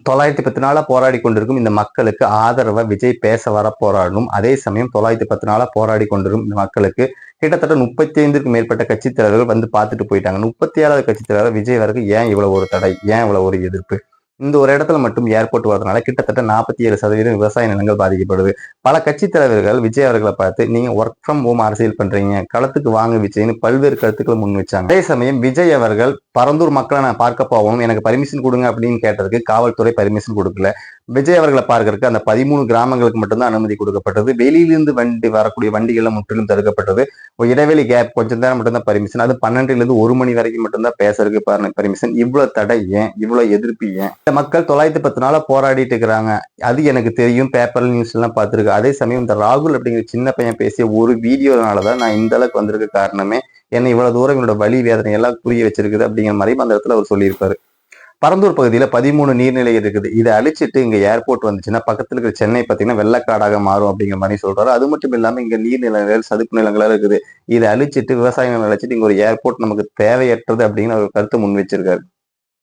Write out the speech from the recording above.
910 நாளா போராடி கொண்டிருக்கும் இந்த மக்களுக்கு ஆதரவா விஜய் பேச வர போராடணும். அதே சமயம் 910 நாளா போராடி கொண்டிருக்கும் இந்த மக்களுக்கு கிட்டத்தட்ட 35க்கும் மேற்பட்ட கட்சித் தலைவர்கள் வந்து பார்த்துட்டு போயிட்டாங்க. 37வது கட்சித் தலைவர் விஜய் வரைக்கும் ஏன் இவ்வளவு ஒரு தடை, ஏன் இவ்வளவு ஒரு எதிர்ப்பு? இந்த ஒரு இடத்துல மட்டும் ஏர்போர்ட் வரதுனால கிட்டத்தட்ட 47% விவசாய நிலங்கள் பாதிக்கப்படுது. பல கட்சித் தலைவர்கள் விஜய் அவர்களை பார்த்து நீங்க ஒர்க் ஃப்ரம் ஹோம் அரசியல் பண்றீங்க, களத்துக்கு வாங்க விஜய்னு பல்வேறு கருத்துக்களை முன் வச்சாங்க. அதே சமயம் விஜய் அவர்கள் பரந்தூர் மக்களை நான் பார்க்க போகணும், எனக்கு பர்மிஷன் கொடுங்க அப்படின்னு கேட்டதுக்கு காவல்துறை பர்மிஷன் கொடுக்கல. விஜய் அவர்களை பார்க்கறதுக்கு அந்த 13 கிராமங்களுக்கு மட்டும்தான் அனுமதி கொடுக்கப்பட்டது. வெளியிலிருந்து வரக்கூடிய வண்டிகள் முற்றிலும் தடுக்கப்பட்டது. ஒரு இடைவெளி கேப் கொஞ்சம் நேரம் மட்டும்தான் பர்மிஷன். அது 12லிருந்து 1 மணி வரைக்கும் மட்டும்தான் பேசுறதுக்கு பர்மிஷன். இவ்வளவு தடை ஏன், இவ்வளவு எதிர்ப்பு ஏன்? இந்த மக்கள் 910 நாளா போராடிட்டு இருக்கிறாங்க. அது எனக்கு தெரியும், பேப்பர் நியூஸ் எல்லாம் பார்த்திருக்கு. அதே சமயம் இந்த ராகுல் அப்படிங்கிற சின்ன பையன் பேசிய ஒரு வீடியோனாலதான் நான் இந்த அளவுக்கு வந்திருக்க காரணமே, என்னை இவ்வளவு தூரம் என்னோட வலி வேதனை எல்லாம் புரிய வச்சிருக்குது அப்படிங்கிற மாதிரி அந்த இடத்துல அவர் சொல்லியிருப்பாரு. பரந்தூர் பகுதியில 13 நீர்நிலை இருக்குது. இதை அழிச்சிட்டு இங்க ஏர்போர்ட் வந்துச்சுன்னா பக்கத்துல இருக்கிற சென்னை பார்த்தீங்கன்னா வெள்ளக்காடாக மாறும் அப்படிங்கிற மாதிரி சொல்றாரு. அது மட்டும் இல்லாம இங்க நீர்நிலைகள், சதுப்பு நிலங்களா இருக்குது. இதை அழிச்சிட்டு விவசாய நிலம் அழிச்சிட்டு இங்க ஒரு ஏர்போர்ட் நமக்கு தேவையற்றது அப்படின்னு அவர் கருத்து முன் வச்சிருக்காரு.